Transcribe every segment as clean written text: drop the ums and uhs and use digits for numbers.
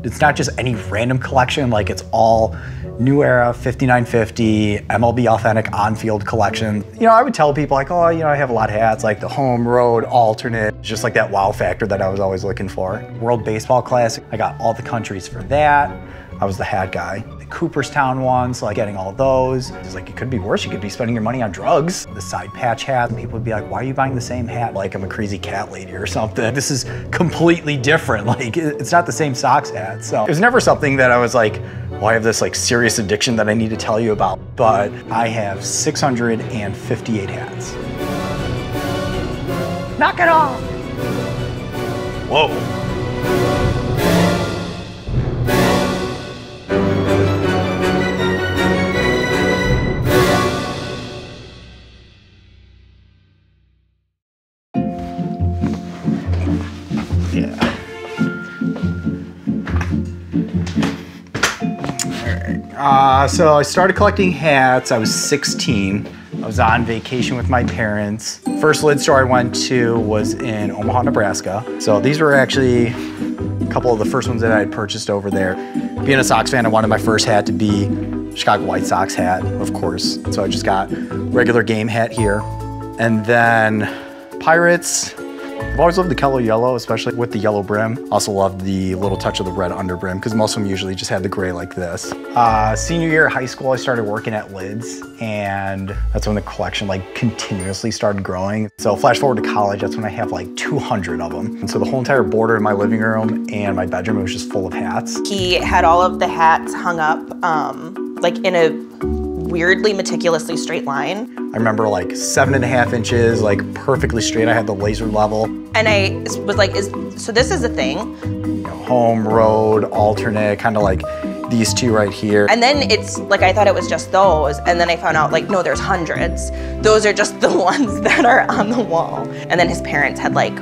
It's not just any random collection, like it's all New Era, 5950, MLB Authentic on-field collection. You know, I would tell people like, oh, you know, I have a lot of hats, like the home, road, alternate, just like that wow factor that I was always looking for. World Baseball Classic, I got all the countries for that. I was the hat guy. The Cooperstown ones, like getting all those. It's like, it could be worse. You could be spending your money on drugs. The side patch hat, people would be like, why are you buying the same hat? Like I'm a crazy cat lady or something. This is completely different. Like it's not the same Sox hat. So it was never something that I was like, well, I have this like serious addiction that I need to tell you about. But I have 658 hats. Knock it off. Whoa. So I started collecting hats. I was 16. I was on vacation with my parents. First lid store I went to was in Omaha, Nebraska. So these were actually a couple of the first ones that I had purchased over there. Being a Sox fan, I wanted my first hat to be Chicago White Sox hat, of course. So I just got regular game hat here. And then Pirates. I've always loved the Kello Yellow, especially with the yellow brim. Also loved the little touch of the red under brim because most of them usually just had the gray like this. Senior year of high school, I started working at Lids, and that's when the collection like continuously started growing. So flash forward to college, that's when I have like 200 of them. And so the whole entire border in my living room and my bedroom was just full of hats. He had all of the hats hung up like in a weirdly meticulously straight line. I remember like 7.5 inches, like perfectly straight. I had the laser level. And I was like, so this is a thing. You know, home, road, alternate, kind of like these two right here. And then it's like, I thought it was just those. And then I found out like, no, there's hundreds. Those are just the ones that are on the wall. And then his parents had like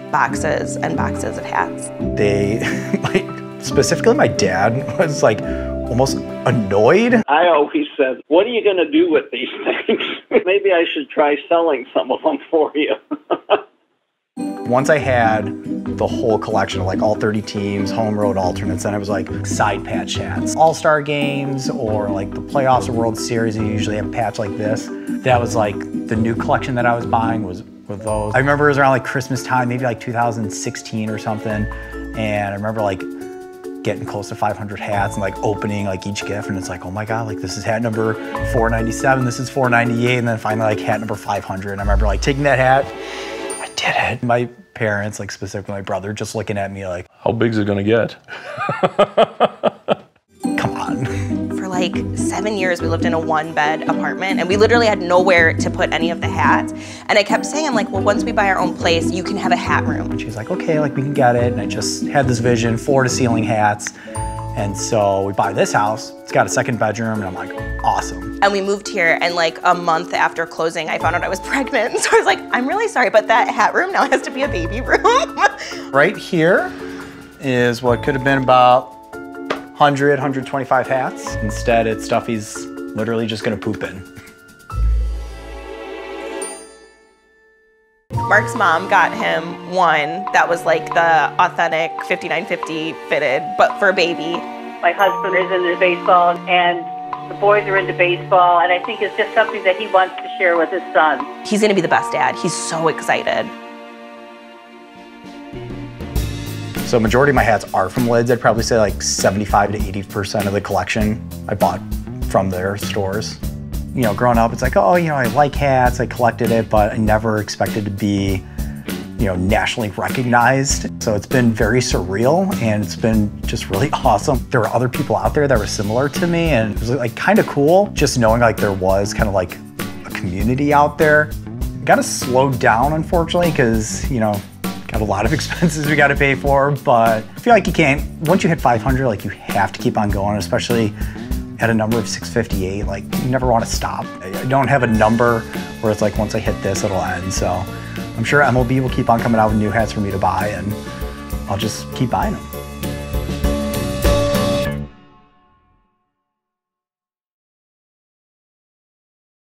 boxes and boxes of hats. They, like, specifically my dad was like, almost annoyed. I always said, what are you going to do with these things? Maybe I should try selling some of them for you. Once I had the whole collection of like all 30 teams, home, road, alternates, then I was like side patch hats. All-star games or like the playoffs or World Series, you usually have a patch like this. That was like the new collection that I was buying was with those. I remember it was around like Christmas time, maybe like 2016 or something. And I remember like getting close to 500 hats and like opening like each gift, and it's like, oh my God, like this is hat number 497, this is 498, and then finally like hat number 500. And I remember like taking that hat, I did it. My parents, like specifically my brother, just looking at me like, how big's it gonna get? Come on. For like 7 years, we lived in a 1-bed apartment, and we literally had nowhere to put any of the hats. And I kept saying, I'm like, well, once we buy our own place, you can have a hat room. And she's like, okay, like we can get it. And I just had this vision, floor-to-ceiling hats. And so we buy this house, it's got a second bedroom, and I'm like, awesome. And we moved here, and like a month after closing, I found out I was pregnant. So I was like, I'm really sorry, but that hat room now has to be a baby room. Right here is what could have been about 100, 125 hats. Instead, it's stuff he's literally just gonna poop in. Mark's mom got him one that was like the authentic 5950 fitted, but for a baby. My husband is into baseball, and the boys are into baseball, and I think it's just something that he wants to share with his son. He's gonna be the best dad. He's so excited. So majority of my hats are from Lids. I'd probably say like 75 to 80% of the collection I bought from their stores. You know, growing up, it's like, oh, you know, I like hats, I collected it, but I never expected to be, you know, nationally recognized. So it's been very surreal, and it's been just really awesome. There were other people out there that were similar to me, and it was like kind of cool just knowing like there was kind of like a community out there. Got to slow down, unfortunately, because, you know, got a lot of expenses we got to pay for, but I feel like you can't, once you hit 500, like you have to keep on going, especially at a number of 658, like you never want to stop. I don't have a number where it's like, once I hit this, it'll end. So I'm sure MLB will keep on coming out with new hats for me to buy, and I'll just keep buying them.